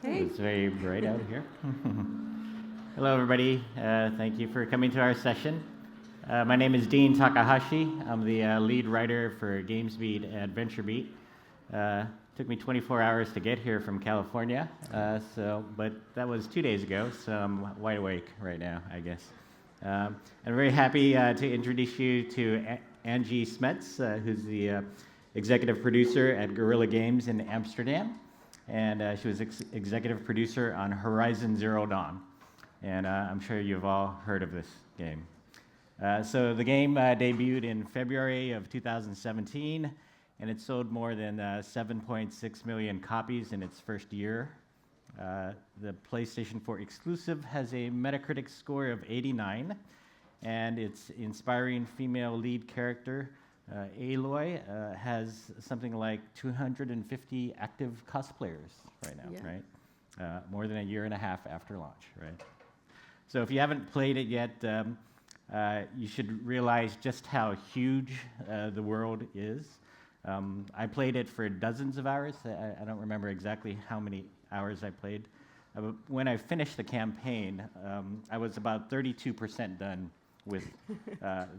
Hey. It's very bright out here. Hello, everybody. Thank you for coming to our session. My name is Dean Takahashi. I'm the lead writer for GamesBeat and VentureBeat. Took me 24 hours to get here from California, but that was 2 days ago, so I'm wide awake right now, I guess. I'm very happy to introduce you to Angie Smets, who's the executive producer at Guerrilla Games in Amsterdam. And she was executive producer on Horizon Zero Dawn. And I'm sure you've all heard of this game. So the game debuted in February of 2017, and it sold more than 7.6 million copies in its first year. The PlayStation 4 exclusive has a Metacritic score of 89, and its inspiring female lead character, Aloy, has something like 250 active cosplayers right now, right? More than a year and a half after launch, right? So if you haven't played it yet, you should realize just how huge the world is. I played it for dozens of hours. I don't remember exactly how many hours I played. When I finished the campaign, I was about 32% done with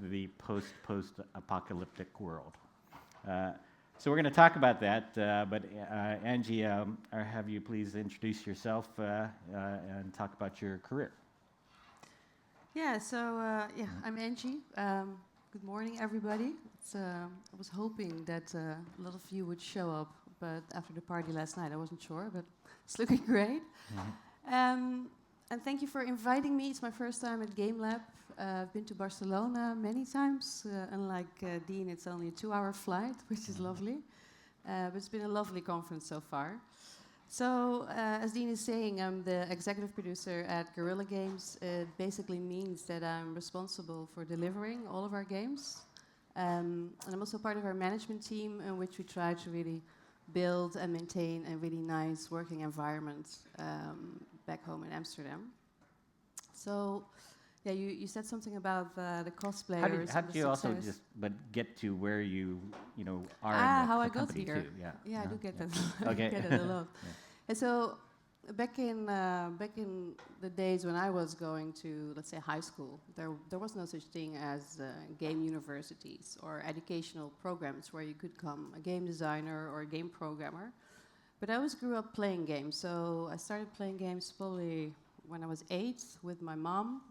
the post-apocalyptic world. So we're going to talk about that, but Angie, have you please introduce yourself and talk about your career? Yeah, I'm Angie. Good morning, everybody. I was hoping that a lot of you would show up, but after the party last night, I wasn't sure, but it's looking great. Mm-hmm. And thank you for inviting me. It's my first time at Gamelab. I've been to Barcelona many times. Unlike Dean, it's only a 2-hour flight, which is lovely. But it's been a lovely conference so far. So, as Dean is saying, I'm the executive producer at Guerrilla Games. It basically means that I'm responsible for delivering all of our games. And I'm also part of our management team, in which we try to really build and maintain a really nice working environment back home in Amsterdam. So, yeah, you said something about the cosplayers. How did you also just get to where you are in how the I got company here. too? Yeah, I do get that. Okay. I get it a lot. Yeah. And so back in the days when I was going to, let's say, high school, there was no such thing as game universities or educational programs where you could become a game designer or a game programmer. But I always grew up playing games, so I started playing games probably when I was 8 with my mom.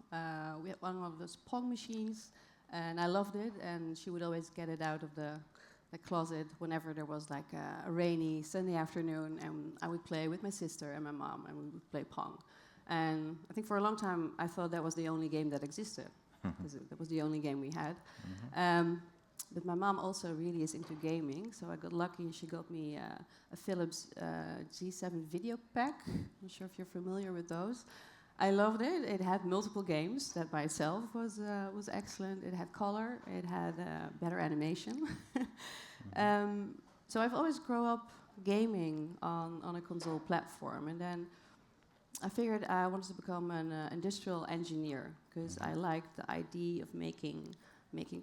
We had one of those Pong machines, and I loved it, and she would always get it out of the closet whenever there was like a rainy Sunday afternoon, and I would play with my sister and my mom, and we would play Pong. And I think for a long time I thought that was the only game that existed, because that was the only game we had. Mm-hmm. But my mom also really is into gaming, so I got lucky and she got me a Philips G7 video pack. I'm not sure if you're familiar with those. I loved it. It had multiple games. That by itself was excellent. It had color. It had better animation. So I've always grown up gaming on a console platform, and then I figured I wanted to become an industrial engineer, because I liked the idea of making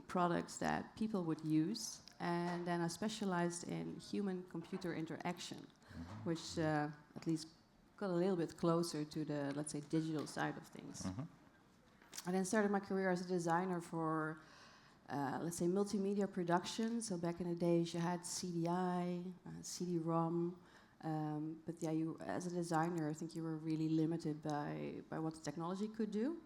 products that people would use, and then I specialized in human-computer interaction, which at least got a little bit closer to the, let's say, digital side of things. I then started my career as a designer for, let's say, multimedia production. So back in the days, you had CDI, CD-ROM, but yeah, as a designer, I think you were really limited by what the technology could do.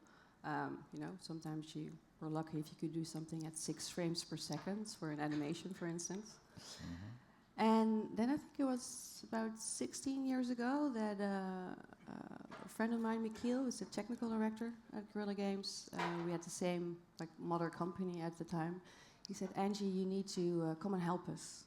Sometimes you were lucky if you could do something at 6 frames per second for an animation, for instance. And then I think it was about 16 years ago that a friend of mine, Michiel, who's the technical director at Guerrilla Games, we had the same mother company at the time. He said, Angie, you need to come and help us.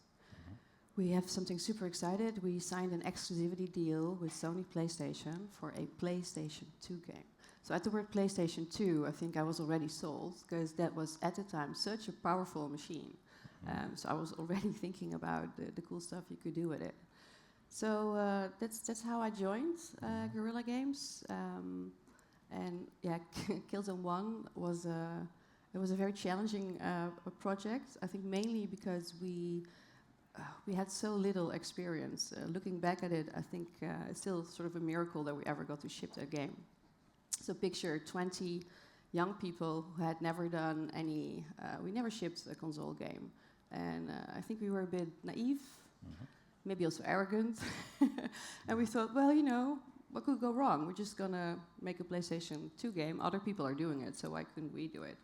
We have something super excited. We signed an exclusivity deal with Sony PlayStation for a PlayStation 2 game. So at the word PlayStation 2, I think I was already sold, because that was at the time such a powerful machine. So I was already thinking about the cool stuff you could do with it. So that's how I joined Guerrilla Games. And yeah, Killzone 1 was a very challenging project. I think mainly because we we had so little experience. Looking back at it, I think it's still sort of a miracle that we ever got to ship that game. So picture 20 young people who had never done any, we never shipped a console game. And I think we were a bit naive, maybe also arrogant. And we thought, well, you know, what could go wrong? We're just gonna make a PlayStation 2 game. Other people are doing it, so why couldn't we do it?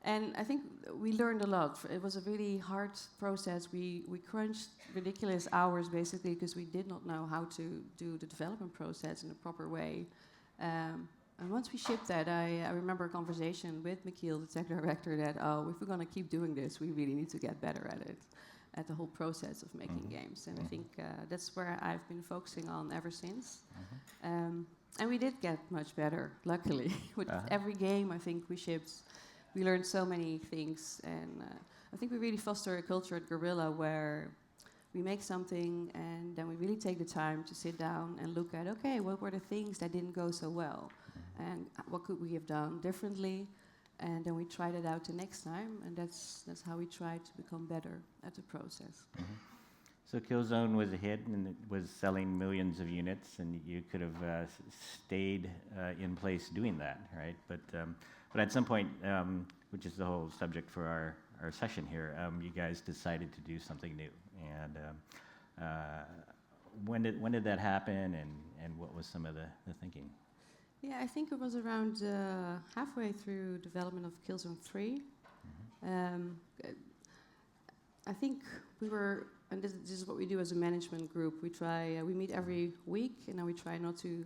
And I think we learned a lot. It was a really hard process. We crunched ridiculous hours, basically, because we did not know how to do the development process in a proper way. And once we shipped that, I remember a conversation with Michiel, the tech director, that, oh, if we're going to keep doing this, we really need to get better at it, at the whole process of making games. And I think that's where I've been focusing on ever since. And we did get much better, luckily. With every game I think we shipped, we learned so many things. And I think we really foster a culture at Guerrilla where we make something and then we really take the time to sit down and look at, okay, what were the things that didn't go so well? And what could we have done differently? And then we tried it out the next time, and that's how we try to become better at the process. So Killzone was a hit, and it was selling millions of units, and you could have stayed in place doing that, right? But at some point, which is the whole subject for our session here, you guys decided to do something new. And when did that happen, and what was some of the thinking? Yeah, I think it was around halfway through development of Killzone 3. I think we were, and this is what we do as a management group. We meet every week, and then we try not to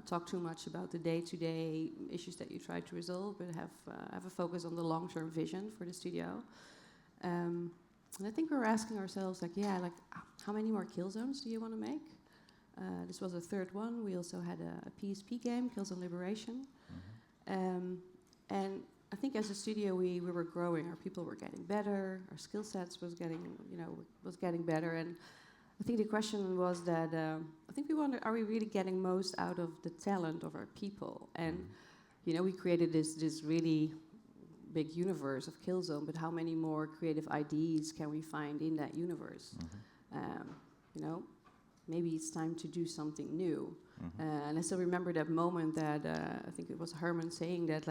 talk too much about the day-to-day issues that you try to resolve, but have a focus on the long-term vision for the studio. And I think we were asking ourselves, how many more Killzones do you want to make? This was the third one. We also had a PSP game, Killzone Liberation. And I think as a studio, we were growing. Our people were getting better. Our skill sets was getting better. And I think the question was that I think we wondered, are we really getting most out of the talent of our people? And we created this really big universe of Killzone, but how many more creative ideas can we find in that universe? Maybe it's time to do something new. And I still remember that moment that I think it was Herman saying that,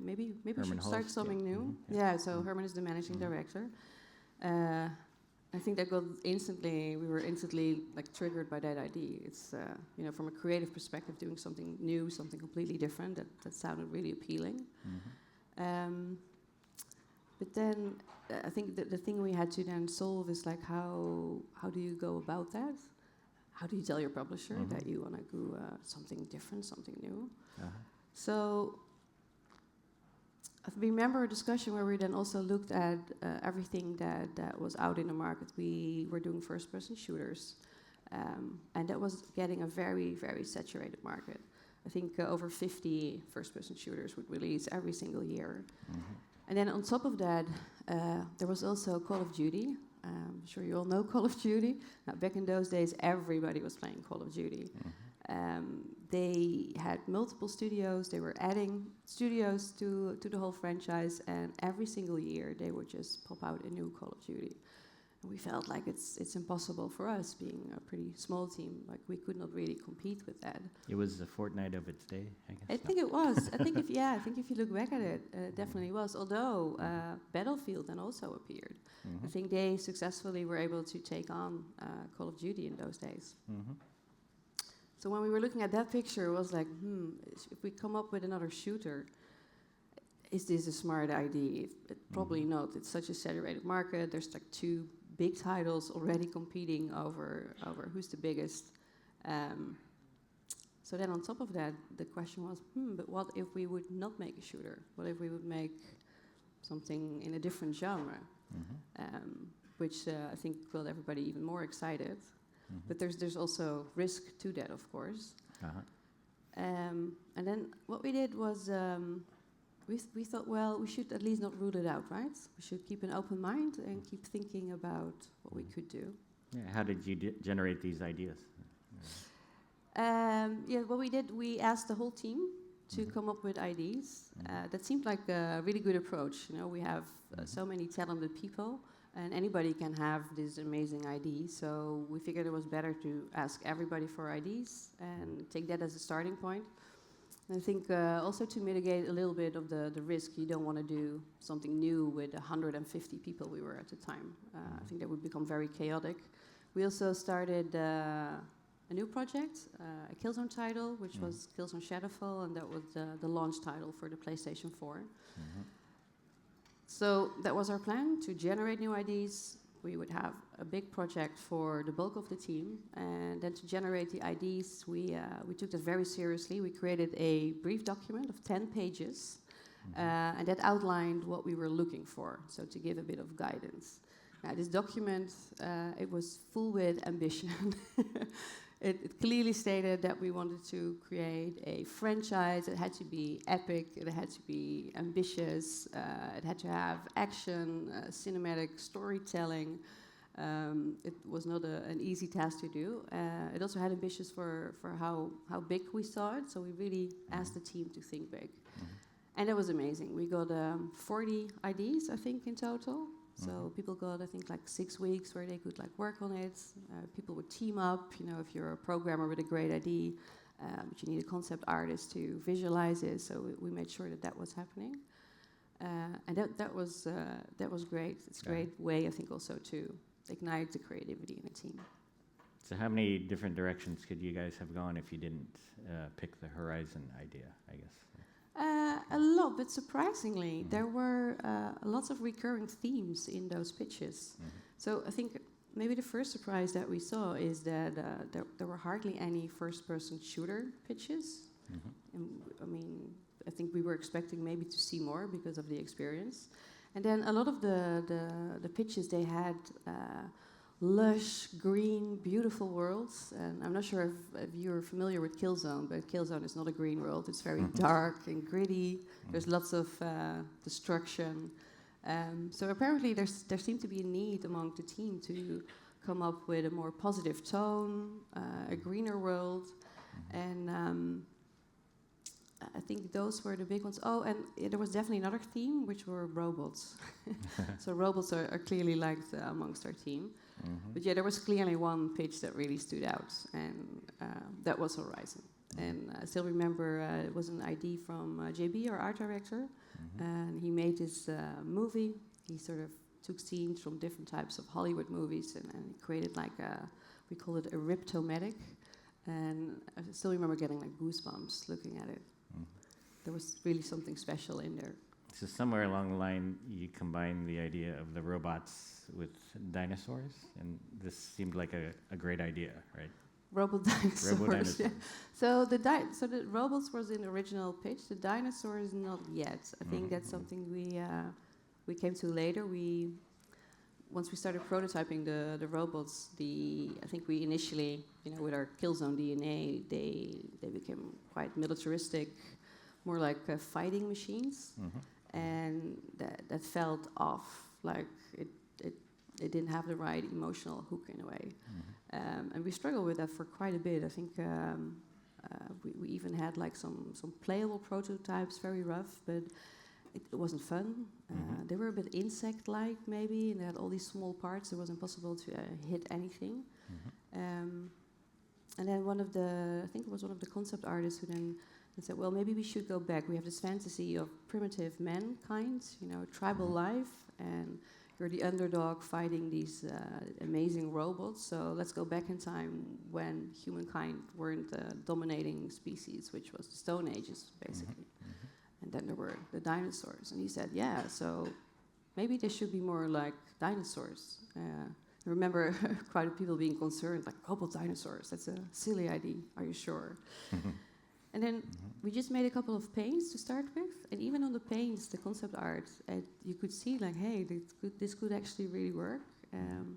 maybe we should start something new. So Herman is the managing director. I think that we were instantly triggered by that idea. It's from a creative perspective, doing something new, something completely different. That sounded really appealing. But then I think the thing we had to then solve is how do you go about that? How do you tell your publisher that you want to do something different, something new? So I remember a discussion where we then also looked at everything that was out in the market. We were doing first-person shooters, and that was getting a very, very saturated market. I think over 50 first-person shooters would release every single year. And then on top of that, there was also Call of Duty. I'm sure you all know Call of Duty. Now, back in those days, everybody was playing Call of Duty. They had multiple studios. They were adding studios to the whole franchise, and every single year they would just pop out a new Call of Duty. And we felt like it's impossible for us, being a pretty small team. We could not really compete with that. It was the Fortnite of its day, I guess. I think it was. I think if you look back at it, it definitely was. Although Battlefield then also appeared. I think they successfully were able to take on Call of Duty in those days. So when we were looking at that picture, it was like, if we come up with another shooter, is this a smart idea? Probably not. It's such a saturated market. There's 2 big titles already competing over who's the biggest. So then on top of that, the question was, but what if we would not make a shooter? What if we would make something in a different genre? Which I think got everybody even more excited. But there's also risk to that, of course. And then what we did was we thought, well, we should at least not rule it out, right? We should keep an open mind and keep thinking about what we could do. How did you generate these ideas? What we did, we asked the whole team to come up with ideas. That seemed like a really good approach. We have so many talented people. and anybody can have this amazing ID. So we figured it was better to ask everybody for IDs and take that as a starting point. And I think also to mitigate a little bit of the risk, you don't want to do something new with 150 people we were at the time. I think that would become very chaotic. We also started a new project, a Killzone title, which was Killzone Shadowfall, and that was the launch title for the PlayStation 4. So that was our plan, to generate new IDs. We would have a big project for the bulk of the team, and then to generate the IDs, we took that very seriously. We created a brief document of 10 pages, and that outlined what we were looking for, so to give a bit of guidance. Now, this document, it was full with ambition. It clearly stated that we wanted to create a franchise. It had to be epic, it had to be ambitious, it had to have action, cinematic storytelling. It was not an easy task to do. It also had ambitions for how big we saw it, so we really asked the team to think big. And that was amazing. We got 40 IDs, I think, in total. So people got, I think, like 6 weeks where they could like work on it. People would team up. You know, if you're a programmer with a great idea, but you need a concept artist to visualize it. So we made sure that that was happening, and that was great. It's a great way, I think, also to ignite the creativity in a team. So how many different directions could you guys have gone if you didn't pick the Horizon idea, I guess? A lot, but surprisingly, there were lots of recurring themes in those pitches. So I think maybe the first surprise that we saw is that there were hardly any first-person shooter pitches. And, I mean, I think we were expecting maybe to see more because of the experience. And then a lot of the pitches, they had lush, green, beautiful worlds. And I'm not sure if you're familiar with Killzone, but Killzone is not a green world. It's very dark and gritty. There's lots of destruction. So apparently there seemed to be a need among the team to come up with a more positive tone, a greener world. And I think those were the big ones. Oh, and there was definitely another theme, which were robots. So robots are clearly liked amongst our team. But yeah, there was clearly one pitch that really stood out, and that was Horizon. And I still remember it was an ID from JB, our art director, and he made this movie. He sort of took scenes from different types of Hollywood movies and created like we call it a riptomatic. And I still remember getting like goosebumps looking at it. There was really something special in there. So somewhere along the line, you combine the idea of the robots with dinosaurs, and this seemed like a great idea, right? Robot dinosaurs. Robo dinosaurs. Yeah. So the robots was in the original pitch. The dinosaurs not yet. I think that's something we came to later. Once we started prototyping the robots, I think we initially, with our Killzone DNA, they became quite militaristic, more like fighting machines, and that felt off. Like it didn't have the right emotional hook in a way, and we struggled with that for quite a bit. I think we even had like some playable prototypes, very rough, but it wasn't fun. They were a bit insect-like maybe, and they had all these small parts. It was impossible to hit anything. And then I think it was one of the concept artists who then said, well, maybe we should go back. We have this fantasy of primitive mankind, tribal life, and you're the underdog fighting these amazing robots. So let's go back in time when humankind weren't the dominating species, which was the Stone Ages, basically. And then there were the dinosaurs. And he said, yeah, so maybe they should be more like dinosaurs. I remember quite a people being concerned, like, robot dinosaurs, that's a silly idea, are you sure? And then we just made a couple of paints to start with, and even on the paints, the concept art, you could see like, hey, this could actually really work. And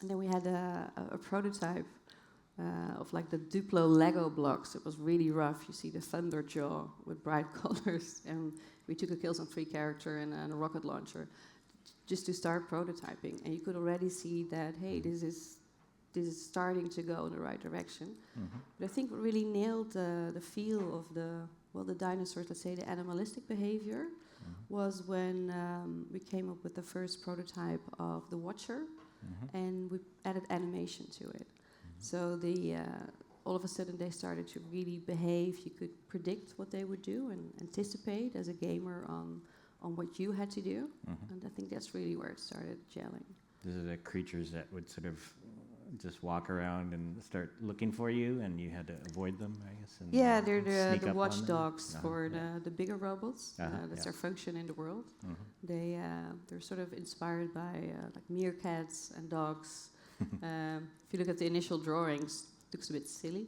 then we had a prototype of like the Duplo Lego blocks. It was really rough. You see the thunder jaw with bright colors, and we took a Killzone 3 character and a rocket launcher just to start prototyping, and you could already see that, hey, this is starting to go in the right direction. But I think what really nailed the feel of the dinosaurs, let's say the animalistic behavior, was when we came up with the first prototype of the Watcher, and we added animation to it. So all of a sudden they started to really behave. You could predict what they would do and anticipate as a gamer on what you had to do. And I think that's really where it started gelling. These are the creatures that would sort of just walk around and start looking for you, and you had to avoid them, I guess. And yeah, they're sneak the up on watchdogs them. for the bigger robots. That's yeah. their function in the world. They're sort of inspired by like meerkats and dogs. If you look at the initial drawings, it looks a bit silly.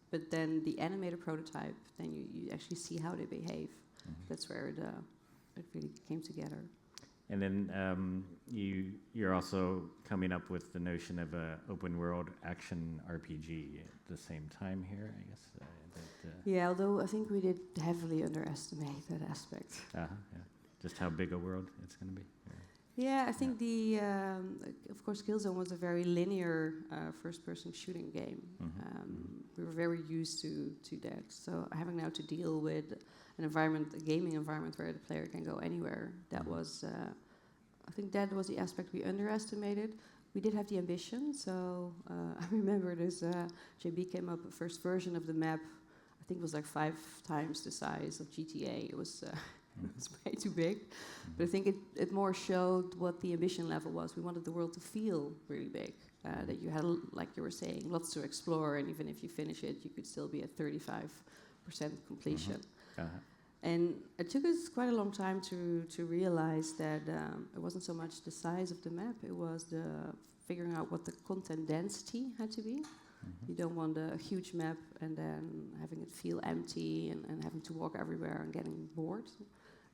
But then the animated prototype, then you actually see how they behave. That's where it really came together. And then you're also coming up with the notion of an open world action RPG at the same time here, I guess. Yeah, although I think we did heavily underestimate that aspect. Yeah. Just how big a world it's going to be. Yeah, I think of course, Killzone was a very linear first-person shooting game. We were very used to that. So having now to deal with an environment, a gaming environment where the player can go anywhere, that was, I think that was the aspect we underestimated. We did have the ambition, so I remember JB came up with the first version of the map, I think it was like 5 times the size of GTA. It was way too big. But I think it more showed what the ambition level was. We wanted the world to feel really big, that you had, like you were saying, lots to explore, and even if you finish it, you could still be at 35% completion. And it took us quite a long time to realize that it wasn't so much the size of the map, it was the figuring out what the content density had to be. You don't want a huge map and then having it feel empty and having to walk everywhere and getting bored.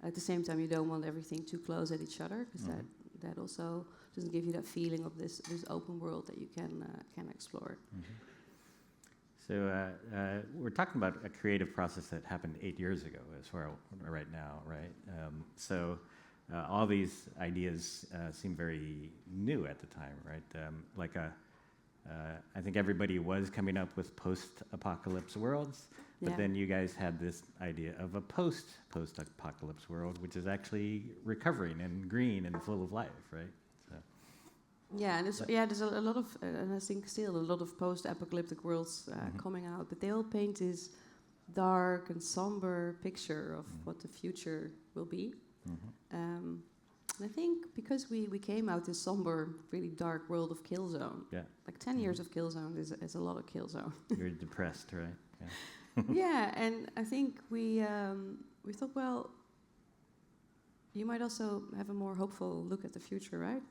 At the same time, you don't want everything too close at each other, because that also doesn't give you that feeling of this open world that you can explore. So we're talking about a creative process that happened 8 years ago, as far right now, right? So all these ideas seem very new at the time, right? I think everybody was coming up with post-apocalypse worlds, but then you guys had this idea of a post-apocalypse world, which is actually recovering and green and full of life, right? So. Yeah, and there's a lot of, and I think still a lot of post-apocalyptic worlds coming out, but they all paint this dark and somber picture of what the future will be. And I think because we came out this somber, really dark world of Killzone, like 10 years of Killzone is a lot of Killzone. You're depressed, right? Yeah, and I think we thought, well, you might also have a more hopeful look at the future, right?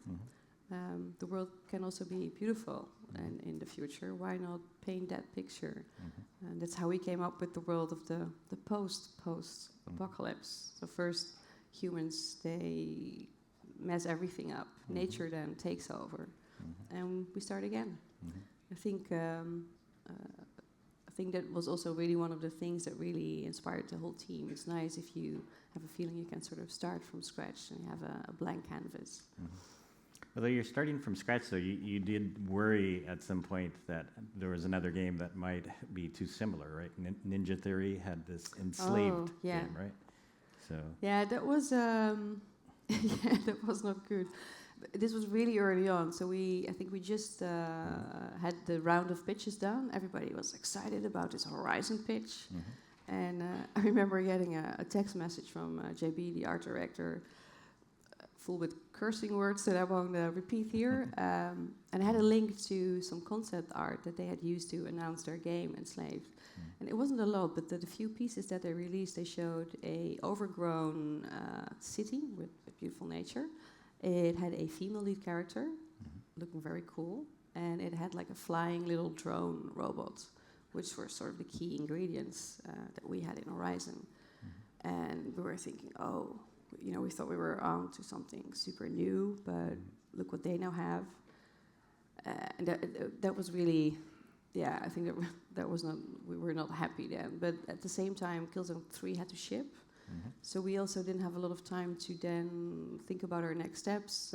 The world can also be beautiful and in the future. Why not paint that picture? And that's how we came up with the world of the post-apocalypse. So first, humans, they mess everything up. Nature then takes over, and we start again. I think that was also really one of the things that really inspired the whole team. It's nice if you have a feeling you can sort of start from scratch and you have a blank canvas. Although you're starting from scratch, though, you did worry at some point that there was another game that might be too similar, right? Ninja Theory had this enslaved game, right? So yeah, that was that was not good. But this was really early on, so I think we just had the round of pitches done. Everybody was excited about this Horizon pitch, and I remember getting a text message from JB, the art director, full with cursing words that I won't repeat here, and it had a link to some concept art that they had used to announce their game, Enslaved. And it wasn't a lot, but the few pieces that they released, they showed a overgrown city with beautiful nature. It had a female lead character, looking very cool, and it had like a flying little drone robot, which were sort of the key ingredients that we had in Horizon. And we were thinking, we thought we were on to something super new, but look what they now have. And that was really, I think that was not, we were not happy then. But at the same time, Killzone 3 had to ship. So we also didn't have a lot of time to then think about our next steps.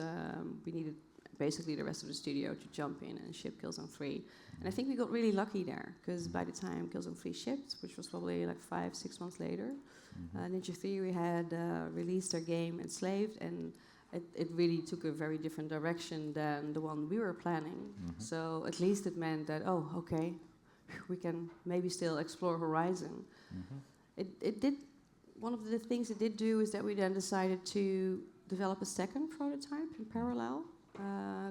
We needed basically the rest of the studio to jump in and ship Killzone 3. And I think we got really lucky there, because by the time Killzone 3 shipped, which was probably like 5-6 months later, Ninja Theory had released their game Enslaved, and it really took a very different direction than the one we were planning. So at least it meant that, okay, we can maybe still explore Horizon. It did. One of the things it did do is that we then decided to develop a second prototype in parallel,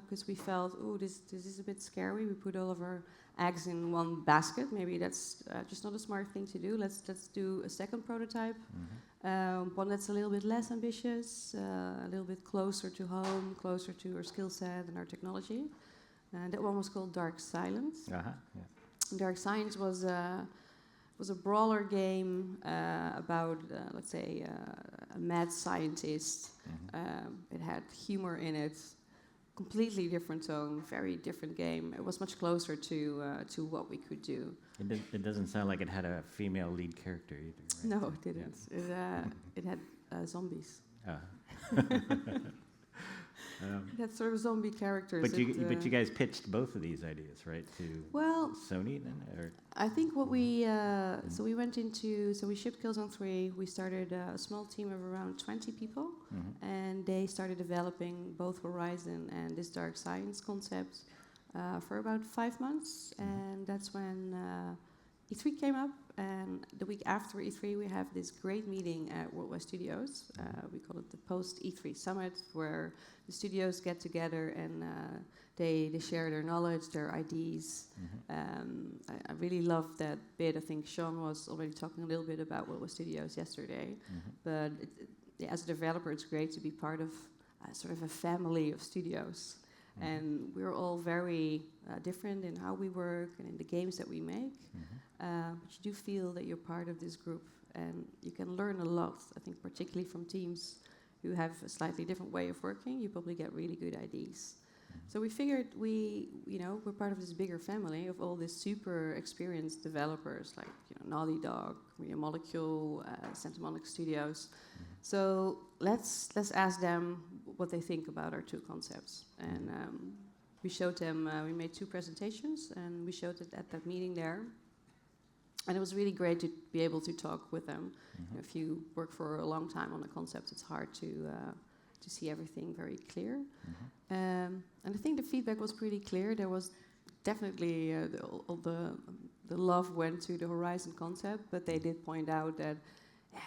because we felt, this is a bit scary. We put all of our eggs in one basket. Maybe that's just not a smart thing to do. Let's do a second prototype, one that's a little bit less ambitious, a little bit closer to home, closer to our skill set and our technology. And that one was called Dark Silence. Dark Silence was a brawler game about, let's say, a mad scientist. It had humor in it, completely different tone, very different game. It was much closer to what we could do. It doesn't sound like it had a female lead character either, right? No, it didn't. It had zombies. That sort of zombie characters. But you guys pitched both of these ideas, right, to Sony then? Or? I think what we we shipped Killzone 3. We started a small team of around 20 people, and they started developing both Horizon and this Dark Science concept for about 5 months, and that's when E3 came up. And the week after E3, we have this great meeting at World West Studios. We call it the post E3 Summit, where the studios get together and they share their knowledge, their ideas. I really love that bit. I think Sean was already talking a little bit about World West Studios yesterday. But as a developer, it's great to be part of sort of a family of studios. And we're all very different in how we work and in the games that we make. But you do feel that you're part of this group, and you can learn a lot. I think particularly from teams who have a slightly different way of working, you probably get really good ideas. So we figured we're part of this bigger family of all these super experienced developers like Naughty Dog, Media Molecule, Santa Monica Studios. So let's ask them what they think about our two concepts. And we showed them. We made 2 presentations, and we showed it at that meeting there. And it was really great to be able to talk with them. If you work for a long time on a concept, it's hard to see everything very clear. And I think the feedback was pretty clear. There was definitely all the love went to the Horizon concept, but they did point out that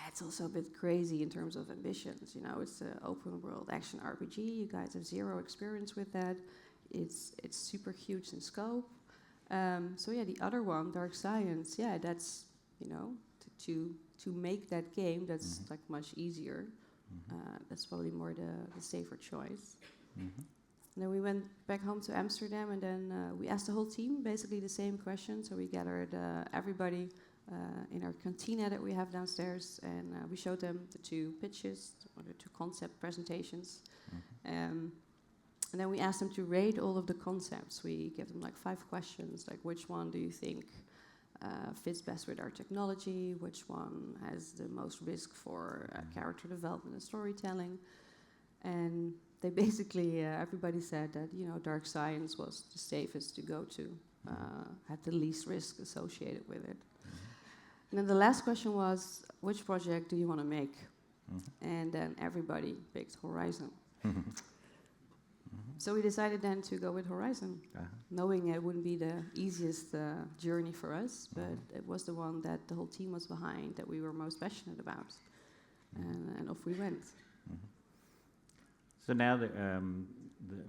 it's also a bit crazy in terms of ambitions. It's an open world action RPG. You guys have 0 experience with that. It's super huge in scope. The other one, Dark Science, that's to make that game, that's like much easier. That's probably more the safer choice. And then we went back home to Amsterdam, and then we asked the whole team basically the same question. So we gathered everybody in our cantina that we have downstairs, and we showed them the 2 pitches, or the 2 concept presentations. And then we asked them to rate all of the concepts. We gave them like 5 questions, like which one do you think fits best with our technology, which one has the most risk for character development and storytelling. And they basically, everybody said that, Dark Science was the safest to go to, had the least risk associated with it. And then the last question was, which project do you want to make? And then everybody picked Horizon. So we decided then to go with Horizon, knowing it wouldn't be the easiest journey for us, but it was the one that the whole team was behind, that we were most passionate about. And off we went. So now the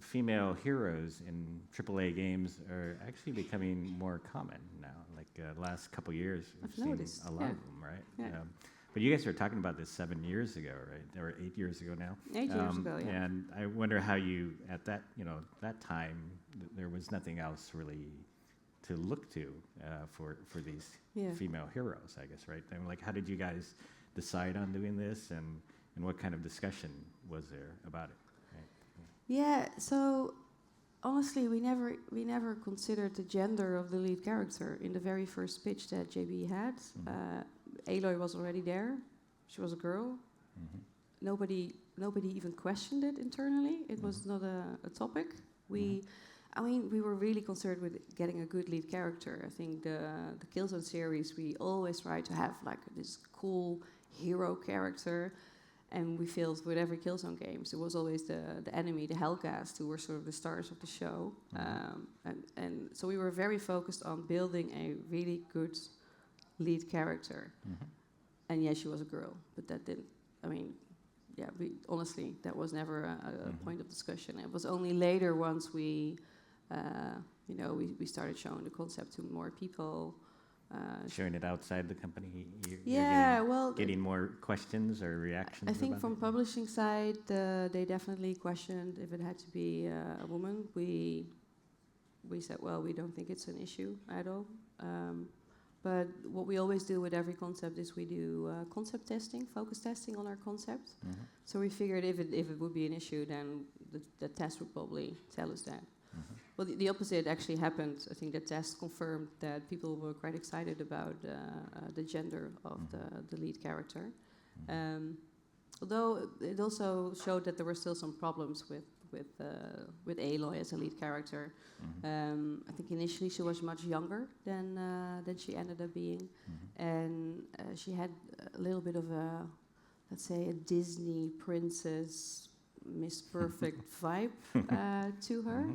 female heroes in AAA games are actually becoming more common now. Like the last couple years, we've seen a lot of them, right? Yeah. But you guys were talking about this 7 years ago, right? Or 8 years ago now. 8 years ago, yeah. And I wonder how you, at that, that time, there was nothing else really to look to for these female heroes, I guess, right? I mean, like, how did you guys decide on doing this, and what kind of discussion was there about it? Right? Yeah. So honestly, we never considered the gender of the lead character in the very first pitch that JB had. Aloy was already there. She was a girl. Nobody even questioned it internally. It was not a topic. We were really concerned with getting a good lead character. I think the Killzone series, we always try to have like this cool hero character. And we felt with every Killzone games, it was always the enemy, the Hellcast, who were sort of the stars of the show. And so we were very focused on building a really good lead character. And yes, she was a girl, but that didn't, I mean, yeah, honestly, that was never a point of discussion. It was only later, once we started showing the concept to more people. Showing it outside the company, getting more questions or reactions. I think from publishing side, they definitely questioned if it had to be a woman. We said, well, we don't think it's an issue at all. But what we always do with every concept is we do concept testing, focus testing on our concept. So we figured if it would be an issue, then the test would probably tell us that. Well, the opposite actually happened. I think the test confirmed that people were quite excited about the gender of the lead character. Although it also showed that there were still some problems with Aloy as a lead character. I think initially she was much younger than she ended up being, and she had a little bit of a, let's say, a Disney princess, Miss Perfect vibe to her.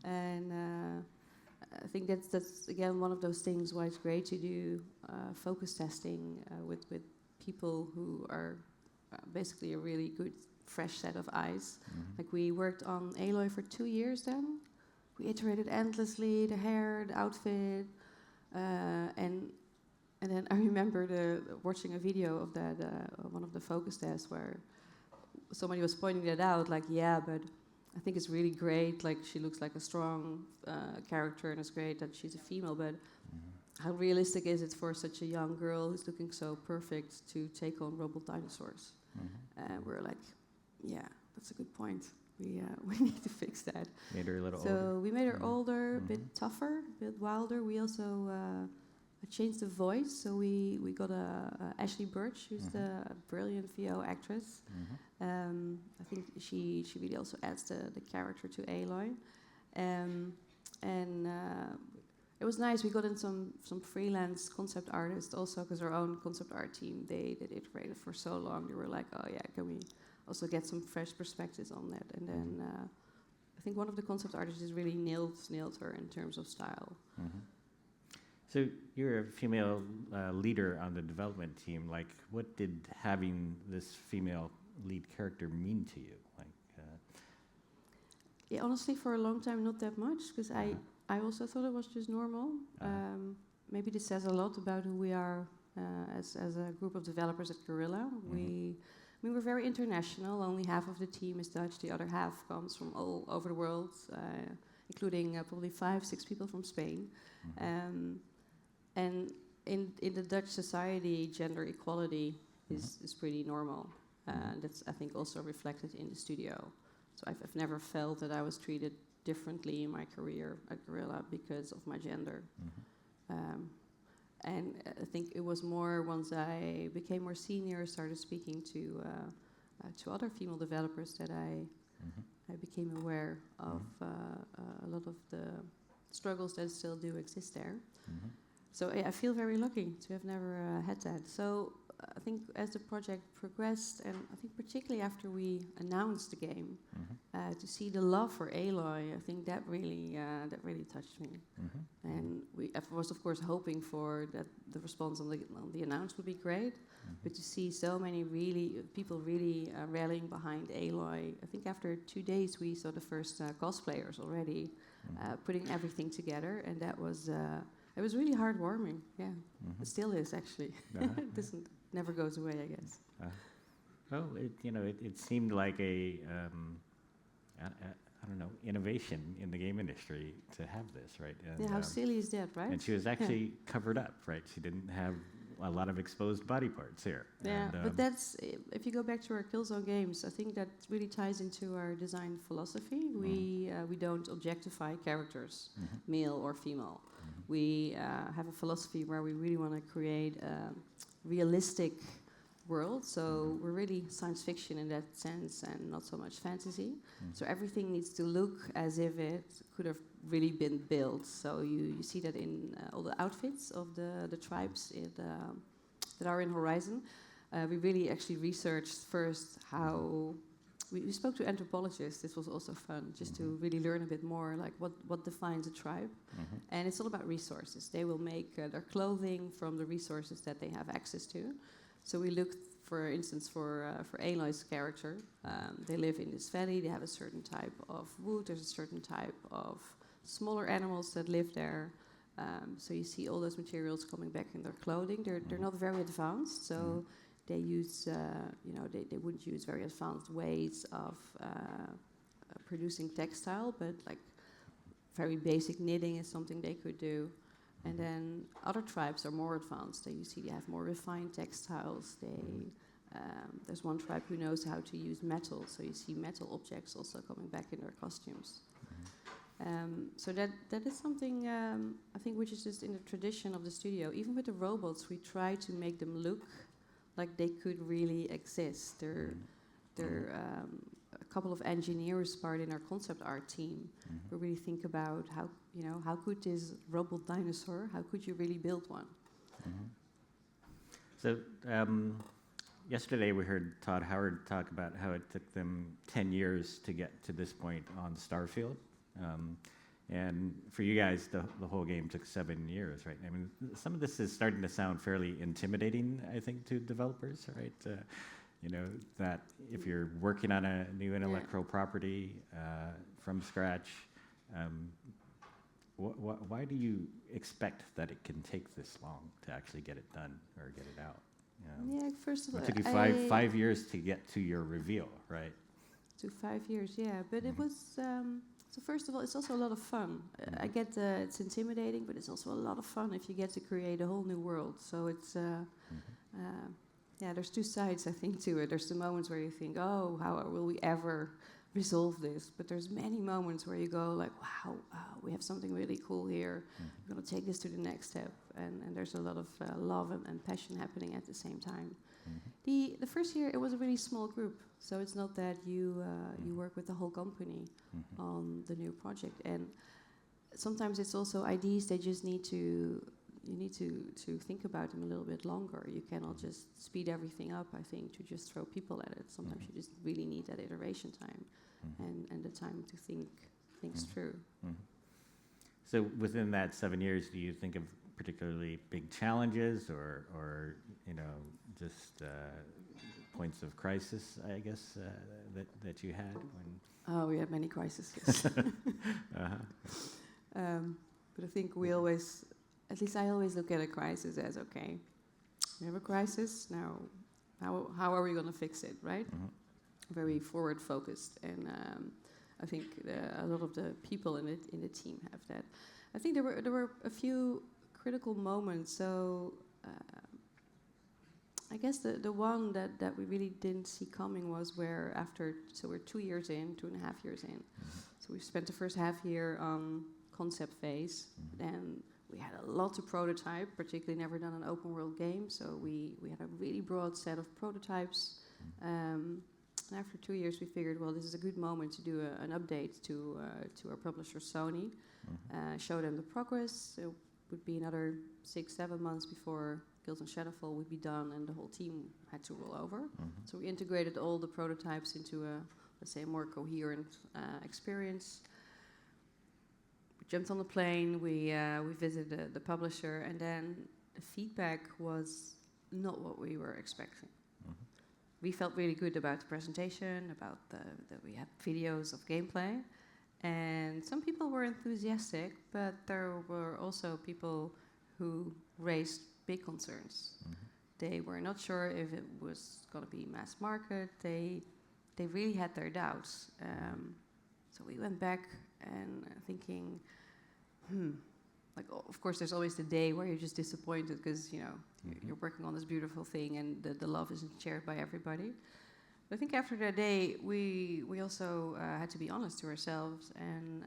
And I think that's again one of those things why it's great to do focus testing with people who are basically a really good fresh set of eyes. Like we worked on Aloy for 2 years then. We iterated endlessly, the hair, the outfit, and then I remember watching a video of that one of the focus tests where somebody was pointing that out, like, yeah, but I think it's really great, like, she looks like a strong character, and it's great that she's a female, but how realistic is it for such a young girl who's looking so perfect to take on robot dinosaurs? And we're like, yeah, that's a good point. We need to fix that. Made her a little older. So we made her older, a bit tougher, a bit wilder. We also changed the voice, so we got Ashley Birch, who's the brilliant VO actress. I think she really also adds the character to Aloy. And it was nice. We got in some freelance concept artists also, because our own concept art team, they iterated for so long. They were like, oh yeah, can we also get some fresh perspectives on that? And then I think one of the concept artists just really nailed her in terms of style. So you're a female leader on the development team. Like, what did having this female lead character mean to you? Like, yeah, honestly, for a long time, not that much, because I also thought it was just normal. Maybe this says a lot about who we are as a group of developers at Guerrilla. We're very international. Only half of the team is Dutch. The other half comes from all over the world, including probably 5-6 people from Spain. And in the Dutch society, gender equality is pretty normal. That's, I think, also reflected in the studio. So I've never felt that I was treated differently in my career at Guerrilla because of my gender. And I think it was more once I became more senior, started speaking to other female developers, that I became aware of a lot of the struggles that still do exist there. So I feel very lucky to have never had that. So I think as the project progressed, and I think particularly after we announced the game, to see the love for Aloy, I think that really touched me. And I was of course hoping for that the response on the announce would be great, but to see so many people really rallying behind Aloy. I think after 2 days we saw the first cosplayers already putting everything together, and that was. It was really heartwarming, yeah. It still is, actually. It never goes away, I guess. Well, it seemed like I don't know, innovation in the game industry to have this, right? And, yeah, how silly is that, right? And she was actually covered up, right? She didn't have a lot of exposed body parts here. Yeah, and, but that's, if you go back to our Killzone games, I think that really ties into our design philosophy. We don't objectify characters, male or female. We have a philosophy where we really want to create a realistic world. So we're really science fiction in that sense, and not so much fantasy. So everything needs to look as if it could have really been built. So you see that in all the outfits of the tribes that are in Horizon. we really actually researched first how. We spoke to anthropologists. This was also fun, just to really learn a bit more, like what defines a tribe. And it's all about resources. They will make their clothing from the resources that they have access to. So we looked, for instance, for Aloy's character. They live in this valley. They have a certain type of wood. There's a certain type of smaller animals that live there. So you see all those materials coming back in their clothing. They're not very advanced, so they use, they wouldn't use very advanced ways of producing textile, but like very basic knitting is something they could do. And then other tribes are more advanced. They have more refined textiles. There's one tribe who knows how to use metal, so you see metal objects also coming back in their costumes. So that is something I think which is just in the tradition of the studio. Even with the robots, we try to make them look like they could really exist. They're a couple of engineers part in our concept art team. We really think about how could this robot dinosaur, how could you really build one? So yesterday we heard Todd Howard talk about how it took them 10 years to get to this point on Starfield. And for you guys, the whole game took 7 years, right? I mean, some of this is starting to sound fairly intimidating, I think, to developers, right? That if you're working on a new intellectual property from scratch, why do you expect that it can take this long to actually get it done or get it out? First of all, it took you five years to get to your reveal, right? To 5 years, yeah. But it was... So first of all, it's also a lot of fun. I get it's intimidating, but it's also a lot of fun if you get to create a whole new world. So it's, there's two sides, I think, to it. There's the moments where you think, oh, how will we ever resolve this? But there's many moments where you go like, wow, we have something really cool here. We're going to take this to the next step. And there's a lot of love and passion happening at the same time. The first year, it was a really small group. So it's not that you work with the whole company on the new project. And sometimes it's also ideas they just need to think about them a little bit longer. You cannot just speed everything up, I think, to just throw people at it. Sometimes you just really need that iteration time and the time to think things through. So within that 7 years, do you think of particularly big challenges or just points of crisis, I guess, that you had? We had many crises, yes. But I think we always, at least I always look at a crisis as, okay, we have a crisis, now how are we going to fix it, right? Very forward-focused, and I think a lot of the people in the team have that. I think there were a few critical moments, so... I guess the one that we really didn't see coming was where we're 2 years in, 2.5 years in. So we spent the first half year on concept phase, and we had a lot to prototype, particularly never done an open world game, so we had a really broad set of prototypes. And after 2 years we figured, well, this is a good moment to do an update to our publisher Sony, show them the progress. It would be another 6-7 months before Killzone Shadowfall would be done, and the whole team had to roll over. So we integrated all the prototypes into a, let's say, more coherent experience. We jumped on the plane, we visited the publisher, and then the feedback was not what we were expecting. We felt really good about the presentation, about that we had videos of gameplay, and some people were enthusiastic, but there were also people who raised big concerns. They were not sure if it was going to be mass market. They really had their doubts. So we went back and thinking, like, of course, there's always the day where you're just disappointed because you're working on this beautiful thing and the love isn't shared by everybody. But I think after that day, we also had to be honest to ourselves and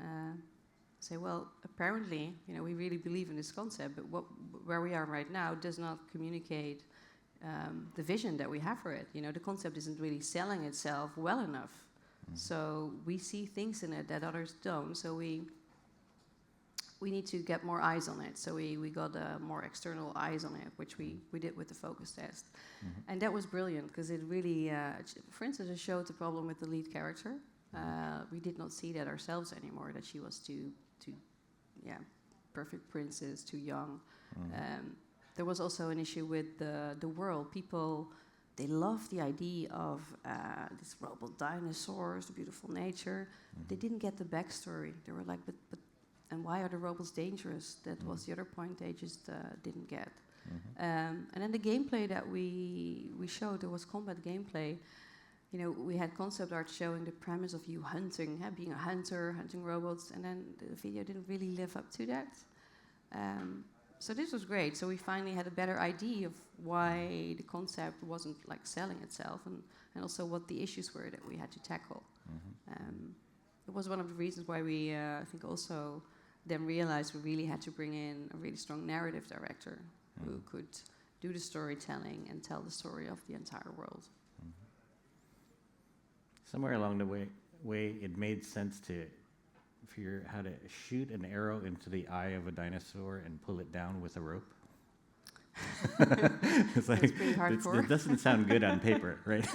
say, well, apparently, we really believe in this concept, but where we are right now does not communicate the vision that we have for it. The concept isn't really selling itself well enough. So we see things in it that others don't. So we we need to get more eyes on it. So we got more external eyes on it, which we did with the focus test. And that was brilliant because it really, for instance, it showed the problem with the lead character. We did not see that ourselves anymore, that she was too perfect princess, too young. There was also an issue with the world. People, they love the idea of these robot dinosaurs, the beautiful nature. They didn't get the backstory. They were like, but and why are the robots dangerous? That was the other point they just didn't get. And then the gameplay that we showed, there was combat gameplay. You know, we had concept art showing the premise of you hunting, being a hunter, hunting robots, and then the video didn't really live up to that. So this was great. So we finally had a better idea of why the concept wasn't like selling itself, and also what the issues were that we had to tackle. It was one of the reasons why we, I think, also then realized we really had to bring in a really strong narrative director who could do the storytelling and tell the story of the entire world. Somewhere along the way, it made sense to figure how to shoot an arrow into the eye of a dinosaur and pull it down with a rope. It's like, that's pretty hardcore. It doesn't sound good on paper, right?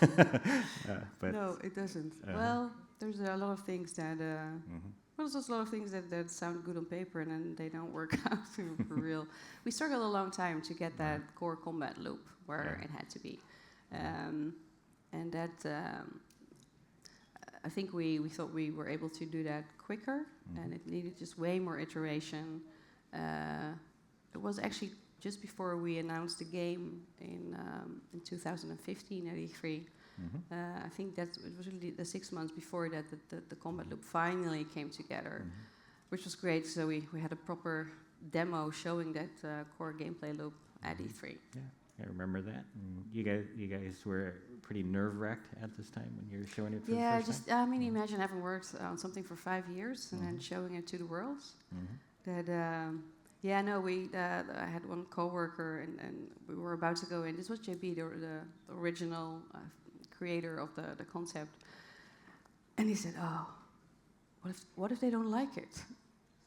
But no, it doesn't. Well, there's a lot of things that... Well, there's also a lot of things that sound good on paper and then they don't work out for real. We struggled a long time to get that core combat loop where it had to be. And that... I think we thought we were able to do that quicker, and it needed just way more iteration. It was actually just before we announced the game in 2015 at E3. I think it was really the 6 months before that the combat loop finally came together, which was great. So we had a proper demo showing that core gameplay loop at E3. Yeah. I remember that. And you guys were pretty nerve-wracked at this time when you were showing it for the first time? I mean, imagine having worked on something for 5 years and then showing it to the world. That, I had one coworker and we were about to go in. This was JB, the original creator of the concept. And he said, "Oh, what if they don't like it?"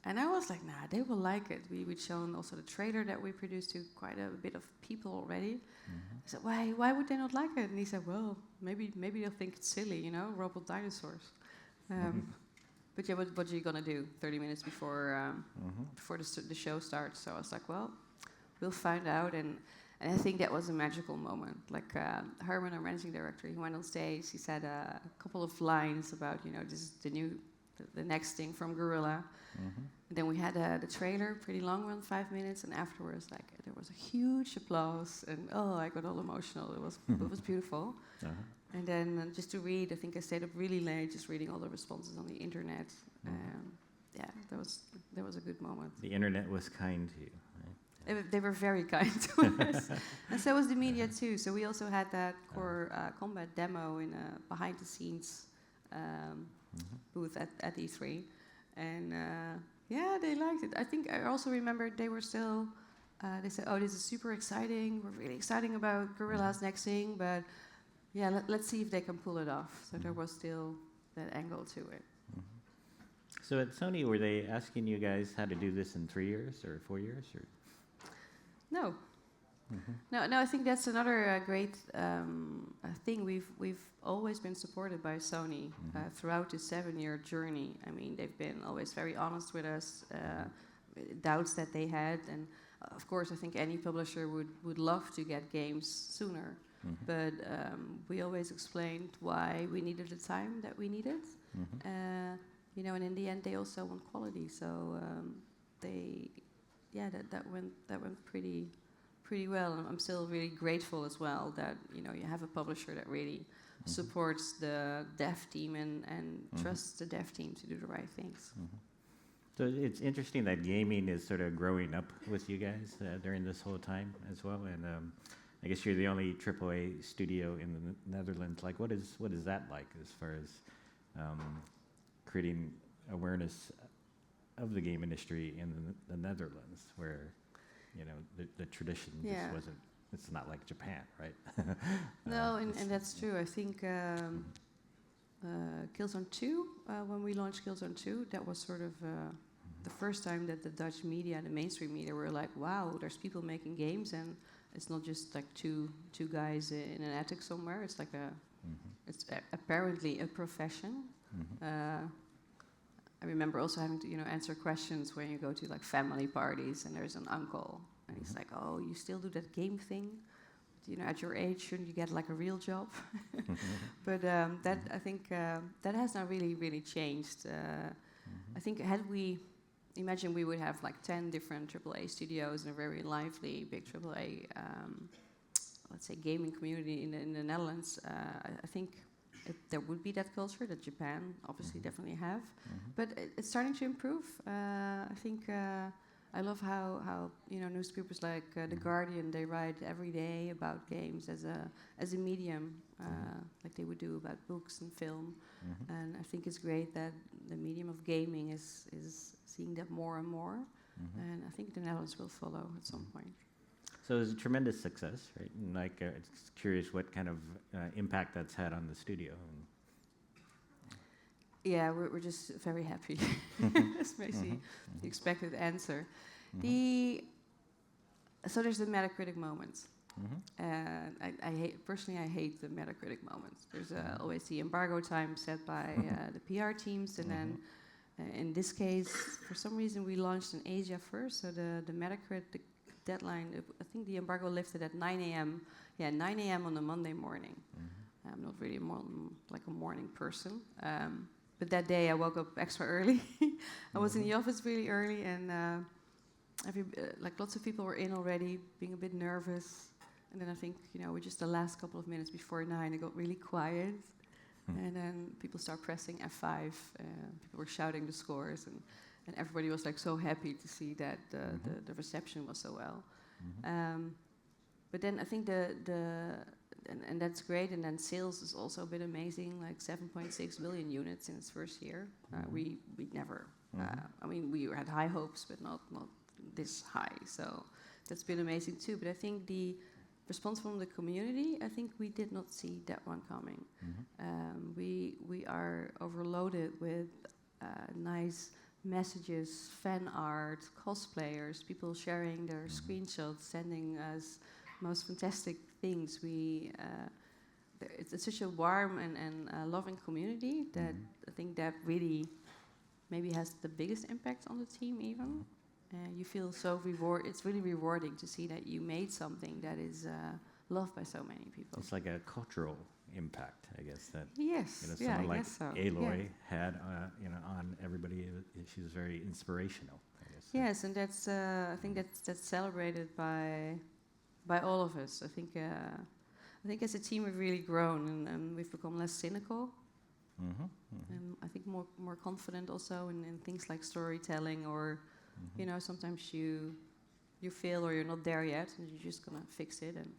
And I was like, "Nah, they will like it." We'd shown also the trailer that we produced to quite a bit of people already. I said, "Why would they not like it?" And he said, "Well, maybe they'll think it's silly, you know, robot dinosaurs." But yeah, what are you gonna do 30 minutes before the show starts? So I was like, "Well, we'll find out." And I think that was a magical moment. Like Herman, our managing director, he went on stage. He said a couple of lines about, you know, this is the next thing from Guerrilla. And then we had the trailer, pretty long one, 5 minutes, and afterwards, like there was a huge applause, and I got all emotional. It was beautiful. And then just to read, I think I stayed up really late, just reading all the responses on the internet. That was a good moment. The internet was kind to you, right? They were very kind to us, and so was the media too. So we also had that core combat demo in a behind-the-scenes booth at E3. And they liked it. I think I also remember they were still, they said, "Oh, this is super exciting. We're really excited about Guerrilla's next thing, but let's see if they can pull it off." So there was still that angle to it. So at Sony, were they asking you guys how to do this in 3 years or 4 years? Or? No. No, I think that's another great thing. We've always been supported by Sony throughout this 7-year journey. I mean, they've been always very honest with us, doubts that they had, and of course, I think any publisher would love to get games sooner. But we always explained why we needed the time that we needed. You know, and in the end, they also want quality. So that went pretty well, and I'm still really grateful as well that you have a publisher that really supports the dev team and trusts the dev team to do the right things. So it's interesting that gaming is sort of growing up with you guys during this whole time as well, and I guess you're the only AAA studio in the Netherlands. Like, what is that like as far as creating awareness of the game industry in the Netherlands, where the tradition just wasn't. It's not like Japan, right? No, and that's true. I think Killzone 2, when we launched Killzone 2, that was sort of the first time that the Dutch media, the mainstream media, were like, wow, there's people making games, and it's not just like two guys in an attic somewhere. It's like it's apparently a profession. I remember also having to, answer questions when you go to like family parties and there's an uncle and he's like, "Oh, you still do that game thing? At your age, shouldn't you get like a real job?" But that I think that has now really, really changed. I think imagine we would have like 10 different AAA studios and a very lively big AAA, let's say, gaming community in the Netherlands. I think there would be that culture that Japan obviously definitely have, but it's starting to improve. I think I love how newspapers like The Guardian, they write every day about games as a medium, like they would do about books and film. And I think it's great that the medium of gaming is seeing that more and more. And I think the Netherlands will follow at some point. So it's a tremendous success, right? And like, it's curious what kind of impact that's had on the studio. Yeah, we're just very happy. That's basically the expected answer. So there's the Metacritic moments. I hate the Metacritic moments. There's always the embargo time set by the PR teams, and then in this case, for some reason, we launched in Asia first. So the Metacritic deadline, I think the embargo lifted at 9 a.m. Yeah, 9 a.m. on a Monday morning. I'm not really like a morning person. But that day I woke up extra early. I was in the office really early, and lots of people were in already, being a bit nervous. And then I think, with just the last couple of minutes before 9, it got really quiet. And then people start pressing F5. People were shouting the scores, and everybody was like so happy to see that the reception was so well. But then I think and that's great. And then sales is also a bit amazing, like 7.6 million units in its first year. We never. I mean, we had high hopes, but not this high. So that's been amazing too. But I think the response from the community, I think we did not see that one coming. We are overloaded with nice messages, fan art, cosplayers, people sharing their screenshots, sending us most fantastic things. It's such a warm and loving community that I think that really maybe has the biggest impact on the team even. You feel so it's really rewarding to see that you made something that is loved by so many people. It's like a cultural impact, I guess, that someone like guess so. Aloy had on everybody. She was very inspirational, I guess. Yes, and that's I think that's celebrated by all of us. I think as a team we've really grown and we've become less cynical. And I think more confident also in things like storytelling, or sometimes you fail or you're not there yet, and you're just gonna fix it and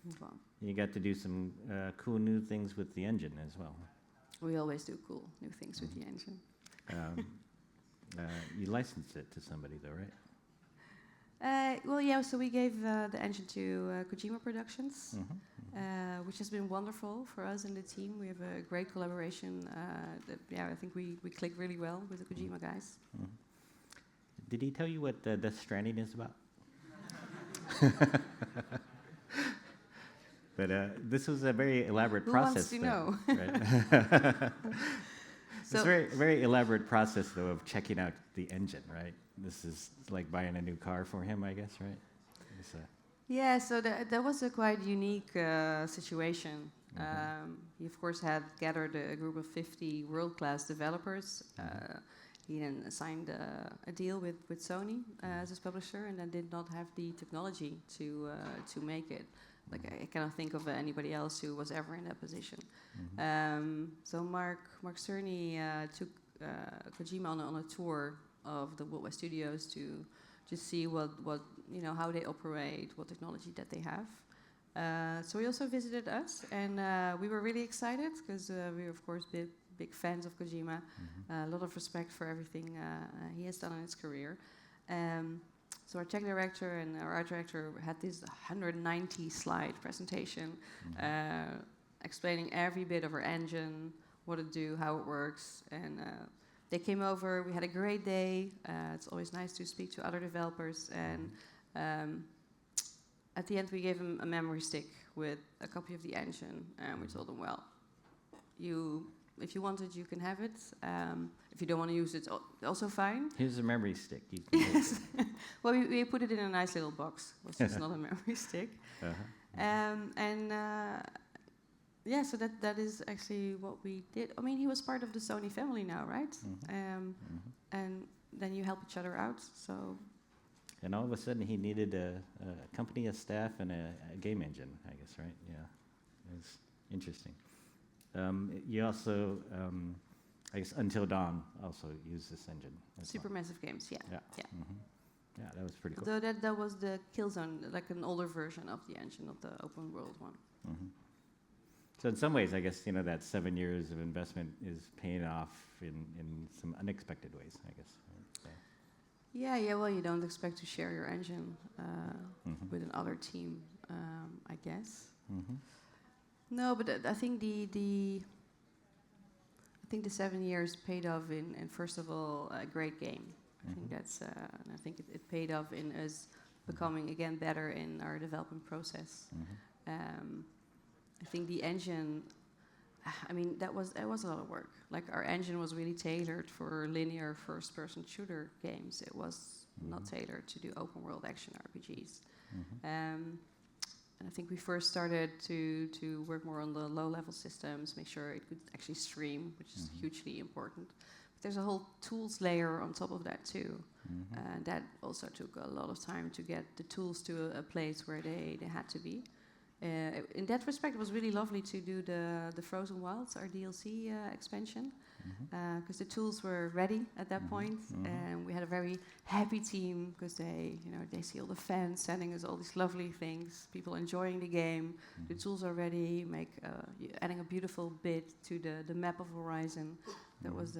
move on. You got to do some cool new things with the engine as well. We always do cool new things with the engine. You licensed it to somebody though, right? So we gave the engine to Kojima Productions, which has been wonderful for us and the team. We have a great collaboration. I think we click really well with the Kojima guys. Did he tell you what Death Stranding is about? But this was a very elaborate process. Who wants to know? Right? It's a very, very elaborate process, though, of checking out the engine, right? This is like buying a new car for him, I guess, right? So that was a quite unique situation. He, of course, had gathered a group of 50 world-class developers. He then signed a deal with Sony as his publisher, and then did not have the technology to make it. Like, I cannot think of anybody else who was ever in that position. So Mark Cerny took Kojima on a tour of the Wild West Studios to just see what how they operate, what technology that they have. So he also visited us, and we were really excited because we were, of course, big fans of Kojima. A lot of respect for everything he has done in his career. So our tech director and our art director had this 190-slide presentation explaining every bit of our engine, what it do, how it works, and they came over. We had a great day. It's always nice to speak to other developers. And at the end, we gave them a memory stick with a copy of the engine, and we told them, well, if you want it, you can have it. If you don't want to use it, it's also fine. Here's a memory stick. You can Yes. Well, we put it in a nice little box. It was just not a memory stick. Yeah, so that is actually what we did. I mean, he was part of the Sony family now, right? And then you help each other out. So. And all of a sudden, he needed a company, a staff, and a game engine, I guess, right? Yeah, it's interesting. You also, I guess, Until Dawn also used this engine. Supermassive Games, yeah. Yeah, yeah, that was pretty cool. Though that was the Killzone, like an older version of the engine, of the open world one. So in some ways, I guess, that 7 years of investment is paying off in some unexpected ways, I guess. Right? So. Yeah, well, you don't expect to share your engine with another team, I guess. No, but I think the 7 years paid off in first of all a great game. I think that's and I think it paid off in us becoming again better in our development process. I think the engine, I mean, that was a lot of work. Like our engine was really tailored for linear first-person shooter games. It was not tailored to do open world action RPGs. And I think we first started to work more on the low-level systems, make sure it could actually stream, which is hugely important. But there's a whole tools layer on top of that too. And that also took a lot of time to get the tools to a place where they had to be. In that respect, it was really lovely to do the Frozen Wilds, our DLC expansion, because the tools were ready at that point, and we had a very happy team because they see all the fans sending us all these lovely things, people enjoying the game. The tools are ready, adding a beautiful bit to the map of Horizon. That was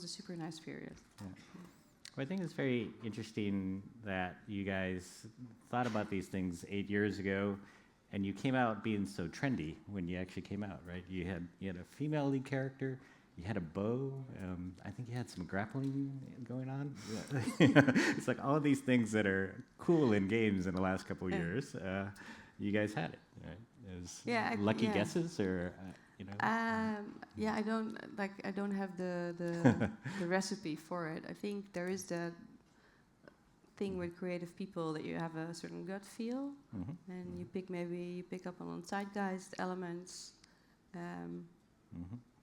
a super nice period. Yeah. Well, I think it's very interesting that you guys thought about these things 8 years ago. And you came out being so trendy when you actually came out, right? You had a female lead character, you had a bow, I think you had some grappling going on. It's like all these things that are cool in games in the last couple of years. You guys had it, right? It was lucky guesses, or I don't have the recipe for it. I think there is that thing with creative people that you have a certain gut feel, and you pick up on zeitgeist elements.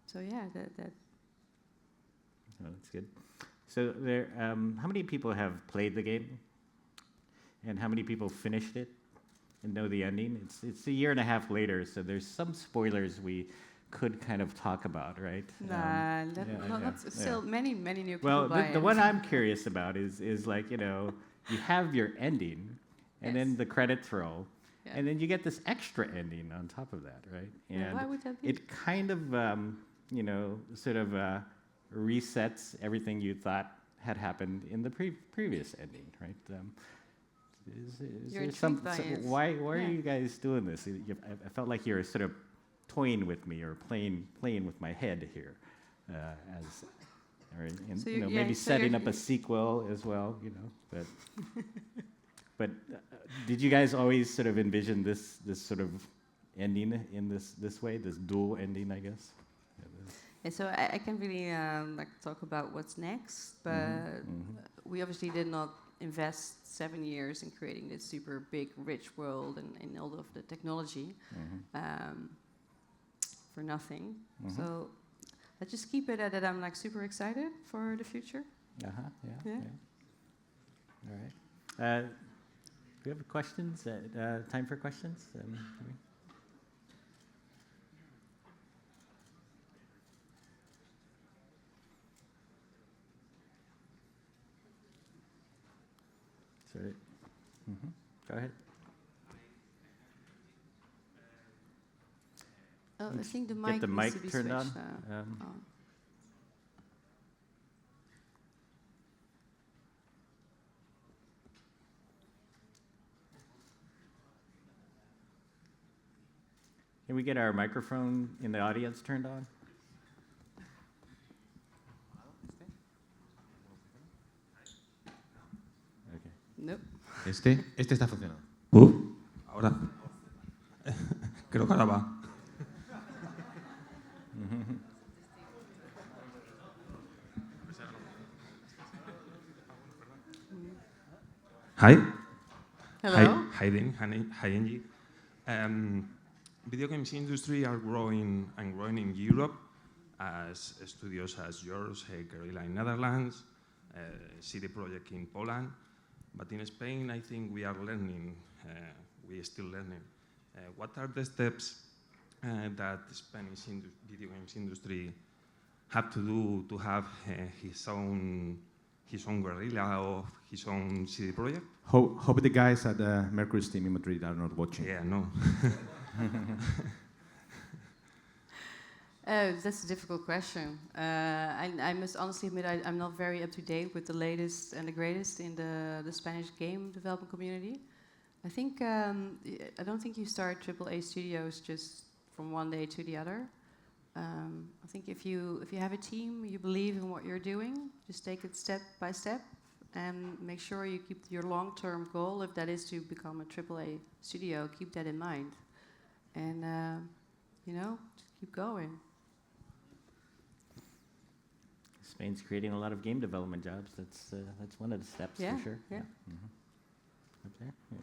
So yeah, that. Oh, that's good. So there, how many people have played the game, and how many people finished it and know the ending? It's a year and a half later, so there's some spoilers we could kind of talk about, right? Still many new people. Well, the one I'm curious about is like, you have your ending, and then the credits roll, and then you get this extra ending on top of that, right? And why would that be? It kind of, sort of resets everything you thought had happened in the previous ending, right? Is You're there intrigued by it. why are you guys doing this? I felt like you were sort of toying with me or playing with my head here, maybe setting up a sequel as well, But but did you guys always sort of envision this sort of ending in this way, this dual ending, I guess? Yeah, so I can't really talk about what's next, but we obviously did not invest 7 years in creating this super big, rich world and all of the technology for nothing. So let's just keep it at that. I'm super excited for the future. Yeah. All right. Do we have questions? Time for questions? Sorry. Go ahead. Oh, I think the mic Get the needs to mic be turned on. switched, Can we get our microphone in the audience turned on? Este está funcionando. Ahora. Creo que ahora va. Hi. Hello. Hi, Dean. Hi, Angie. Video games industry are growing and growing in Europe as studios as yours, Guerrilla in Netherlands, CD Projekt in Poland. But in Spain, I think we are learning. We are still learning. What are the steps that the Spanish video games industry have to do to have his own Guerrilla or his own CD Projekt? Hope the guys at Mercury Steam in Madrid are not watching. Yeah, no. That's a difficult question. I must honestly admit I'm not very up to date with the latest and the greatest in the Spanish game development community. I think I don't think you start AAA studios just from one day to the other. I think if you have a team, you believe in what you're doing, just take it step by step and make sure you keep your long-term goal, if that is to become a AAA studio, keep that in mind. And, just keep going. Spain's creating a lot of game development jobs. That's one of the steps Yeah, for sure. yeah. Mm-hmm. Up there. Yeah.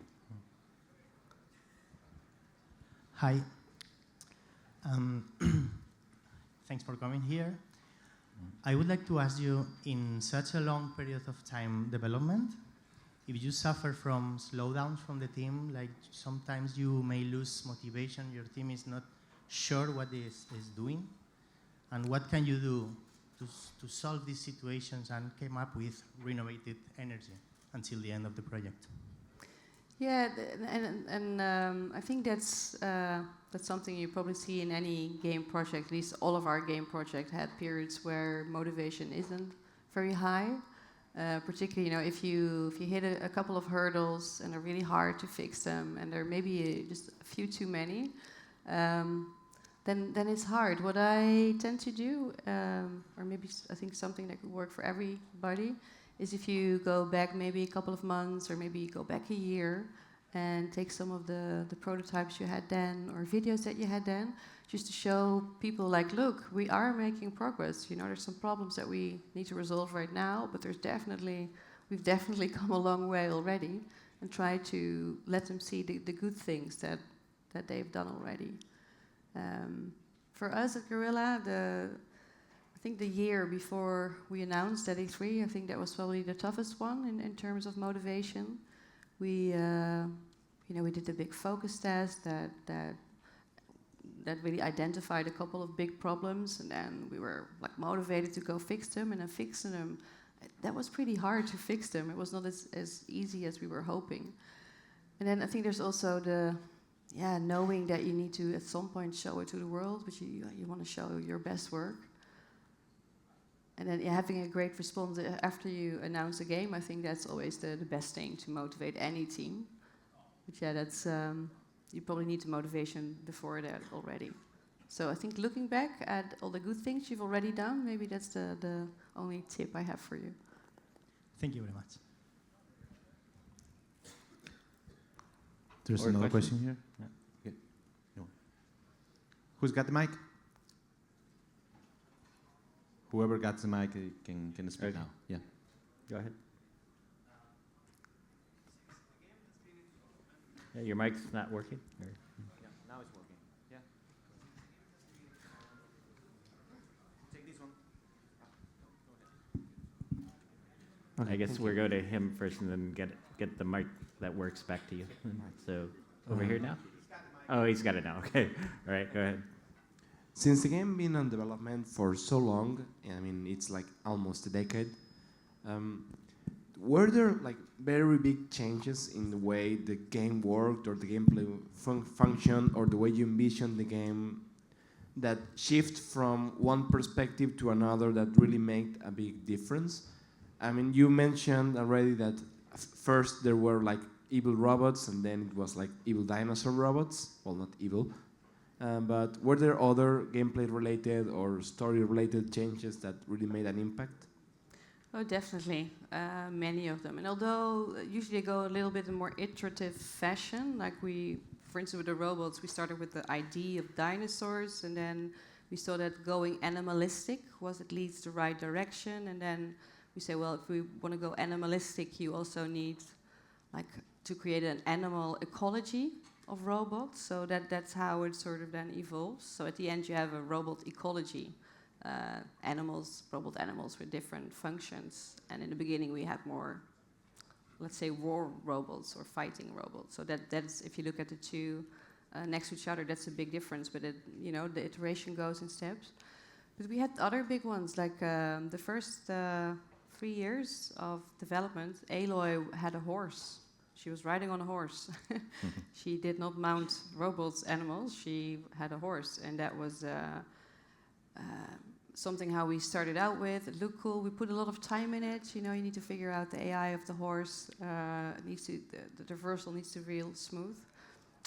Hi. Thanks for coming here. I would like to ask you, in such a long period of time development, if you suffer from slowdowns from the team, like sometimes you may lose motivation, your team is not sure what is doing, and what can you do to solve these situations and come up with renovated energy until the end of the project? Yeah, and I think that's something you probably see in any game project. At least all of our game projects had periods where motivation isn't very high. Particularly, if you hit a couple of hurdles and they're really hard to fix them, and there may be just a few too many, then it's hard. What I tend to do, or maybe I think something that could work for everybody, is if you go back maybe a couple of months or maybe you go back a year and take some of the prototypes you had then or videos that you had then, just to show people like, look, we are making progress. There's some problems that we need to resolve right now, but we've definitely come a long way already, and try to let them see the good things that they've done already. For us at Guerrilla, I think the year before we announced at E3, I think that was probably the toughest one in terms of motivation. We did the big focus test that really identified a couple of big problems, and then we were motivated to go fix them, and then fixing them, that was pretty hard to fix them. It was not as easy as we were hoping. And then I think there's also knowing that you need to at some point show it to the world, but you want to show your best work. And then having a great response after you announce a game, I think that's always the best thing to motivate any team. But that's you probably need the motivation before that already. So I think looking back at all the good things you've already done, maybe that's the only tip I have for you. Thank you very much. There's another question here. Yeah. No. Who's got the mic? Whoever got the mic can speak now. Yeah. Go ahead. Yeah, your mic's not working? Or? Yeah, now it's working. Yeah. Take this one. I guess we'll go to him first and then get the mic that works back to you. So over here now? Oh, he's got it now. Okay. All right, go ahead. Since the game been in development for so long, I mean, it's almost a decade, were there very big changes in the way the game worked or the gameplay function or the way you envisioned the game that shift from one perspective to another that really made a big difference? I mean, you mentioned already that first there were evil robots and then it was evil dinosaur robots. Well, not evil. But were there other gameplay-related or story-related changes that really made an impact? Oh, definitely. Many of them. And although usually they go a little bit in more iterative fashion, like for instance, with the robots, we started with the idea of dinosaurs, and then we saw that going animalistic was at least the right direction, and then we say, well, if we want to go animalistic, you also need to create an animal ecology of robots. So that's how it sort of then evolves. So at the end, you have a robot ecology. Robot animals with different functions. And in the beginning, we had more, let's say, war robots or fighting robots. So that's, if you look at the two next to each other, that's a big difference. But the iteration goes in steps. But we had other big ones, like the first 3 years of development, Aloy had a horse. She was riding on a horse. She did not mount robots, animals. She had a horse, and that was something how we started out with. It looked cool. We put a lot of time in it. You need to figure out the AI of the horse. The traversal needs to be real smooth.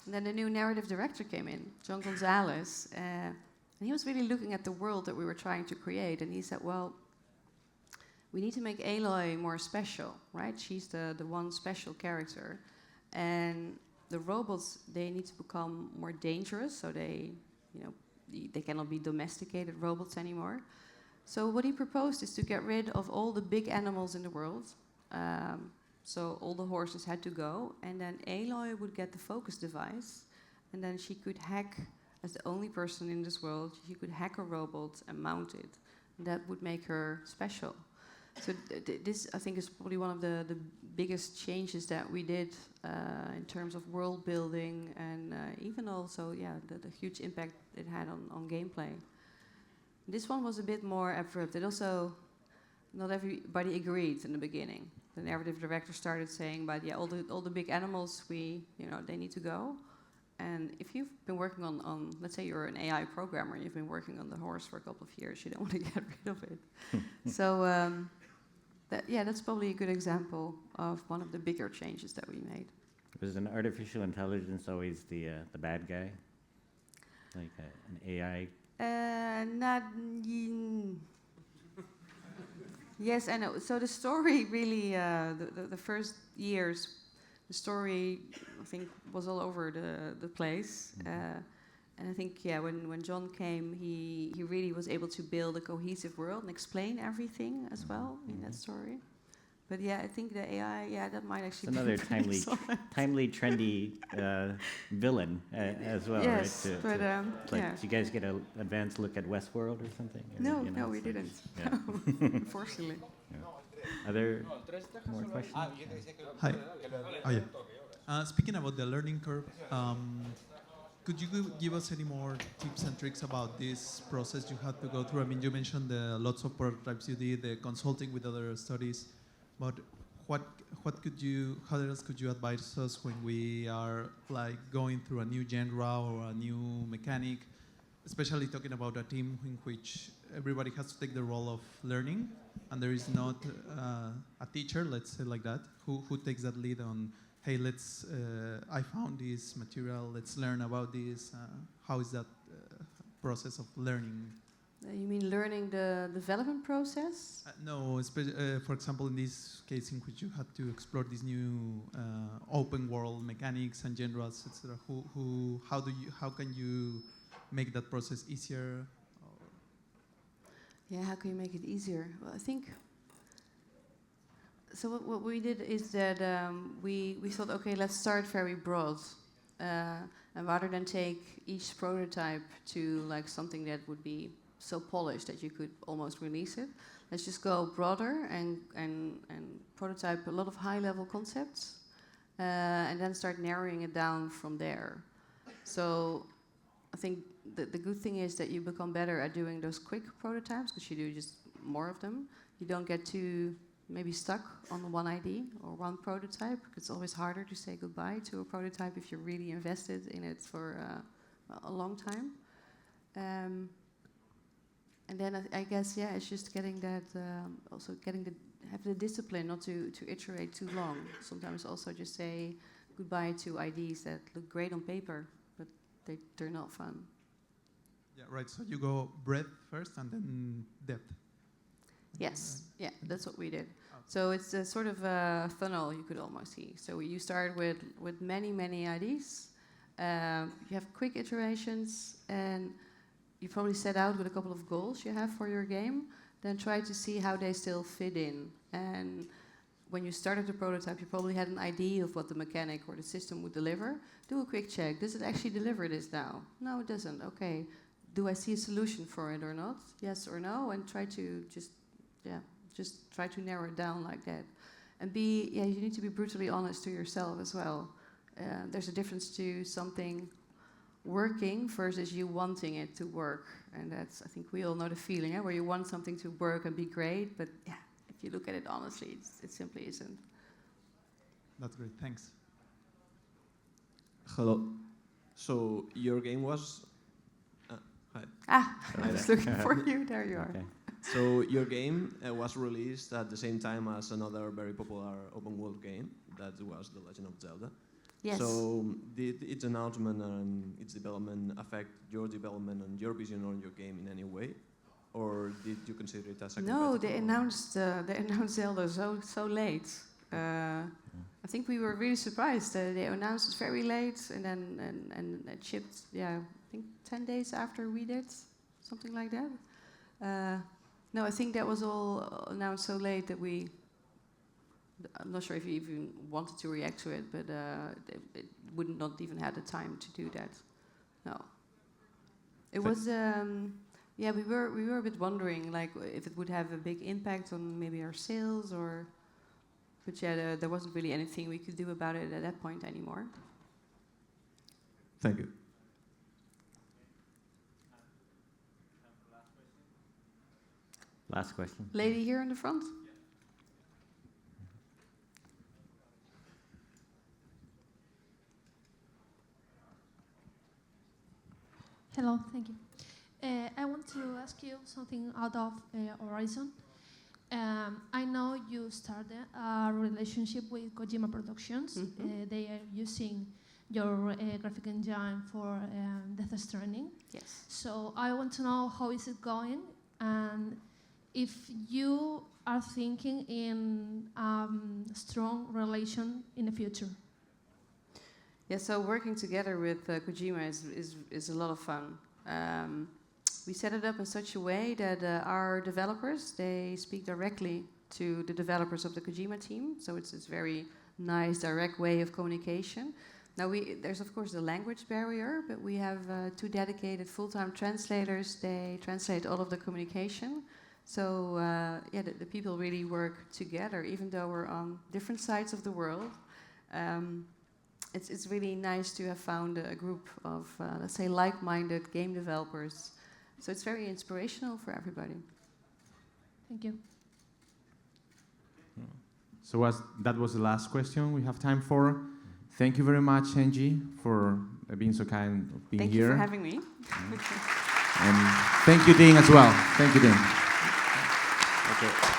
And then the new narrative director came in, Gonzalez, and he was really looking at the world that we were trying to create. And he said, well, we need to make Aloy more special, right? She's the one special character. And the robots, they need to become more dangerous, so they cannot be domesticated robots anymore. So what he proposed is to get rid of all the big animals in the world. So all the horses had to go, and then Aloy would get the focus device, and then she could hack, as the only person in this world, she could hack a robot and mount it. And that would make her special. So this, I think, is probably one of the biggest changes that we did in terms of world building, and even also, the huge impact it had on gameplay. This one was a bit more abrupt. It also, not everybody agreed in the beginning. The narrative director started saying, "But all the big animals, they need to go." And if you've been working on, let's say you're an AI programmer, and you've been working on the horse for a couple of years, you don't want to get rid of it. So. That's probably a good example of one of the bigger changes that we made. Was an artificial intelligence always the bad guy? Like an AI? Yes, I know. So the story really, the first years, the story, I think, was all over the place. And I think, when John came, he really was able to build a cohesive world and explain everything as well in that story. But I think the AI, that might actually it's another timely, trendy villain as well, yes, right? But Did you guys get an advanced look at Westworld or something? Or, no, we didn't. Yeah. Unfortunately. Yeah. Are there more questions? Hi. Oh, yeah. Speaking about the learning curve, could you give us any more tips and tricks about this process you had to go through? I mean, you mentioned the lots of prototypes you did, the consulting with other studies, but how else could you advise us when we are going through a new genre or a new mechanic, especially talking about a team in which everybody has to take the role of learning, and there is not a teacher, let's say like that, who takes that lead on, hey, I found this material, let's learn about this. How is that process of learning? You mean learning the development process? No, for example, in this case in which you had to explore these new open world mechanics and genres, etc. How can you make that process easier? How can you make it easier? Well, I think. So what we did is that we thought, okay, let's start very broad, and rather than take each prototype to something that would be so polished that you could almost release it, let's just go broader and prototype a lot of high-level concepts, and then start narrowing it down from there. So I think the good thing is that you become better at doing those quick prototypes because you do just more of them. You don't get too maybe stuck on one idea or one prototype. It's always harder to say goodbye to a prototype if you're really invested in it for a long time. And then I guess, it's just getting that, have the discipline not to iterate too long. Sometimes also just say goodbye to ideas that look great on paper, but they're not fun. Yeah, right. So you go breadth first and then depth. Yes, yeah, that's what we did. So it's a sort of a funnel you could almost see. So you start with many ideas. You have quick iterations, and you probably set out with a couple of goals you have for your game. Then try to see how they still fit in. And when you started the prototype, you probably had an idea of what the mechanic or the system would deliver. Do a quick check. Does it actually deliver this now? No, it doesn't. Okay. Do I see a solution for it or not? Yes or no? And try to just try to narrow it down like that. And you need to be brutally honest to yourself as well. There's a difference to something working versus you wanting it to work. And that's, I think we all know the feeling, where you want something to work and be great, but yeah, if you look at it honestly, it simply isn't. That's great, thanks. Hello. So your game was... hi. I was looking for you. There you are. Okay. So your game was released at the same time as another very popular open world game that was The Legend of Zelda. Yes. So did its announcement and its development affect your development and your vision on your game in any way? Or did you consider it as a No, they competitor? announced Zelda so late. I think we were really surprised. They announced it very late, and then and it shipped. Yeah, I think 10 days after we did, something like that. No, I think that was all announced so late that I'm not sure if you even wanted to react to it, but it would not even have the time to do that. No. It was. We were a bit wondering, like, if it would have a big impact on maybe our sales, or. But yeah, there wasn't really anything we could do about it at that point anymore. Thank you. Last question. Lady here in the front. Hello, thank you. I want to ask you something out of Horizon. I know you started a relationship with Kojima Productions. Mm-hmm. They are using your graphic engine for Death Stranding. Yes. So I want to know how is it going, and if you are thinking in strong relation in the future. Yeah, so working together with Kojima is a lot of fun. We set it up in such a way that our developers, they speak directly to the developers of the Kojima team. So it's this very nice, direct way of communication. Now, there's of course the language barrier, but we have 2 dedicated full-time translators. They translate all of the communication. So the people really work together, even though we're on different sides of the world. It's really nice to have found a group of, let's say, like-minded game developers. So it's very inspirational for everybody. Thank you. So that was the last question we have time for. Thank you very much, Angie, for being so kind of being Thank here. you for having me. And thank you, Dean, as well. Thank you, Dean. Okay.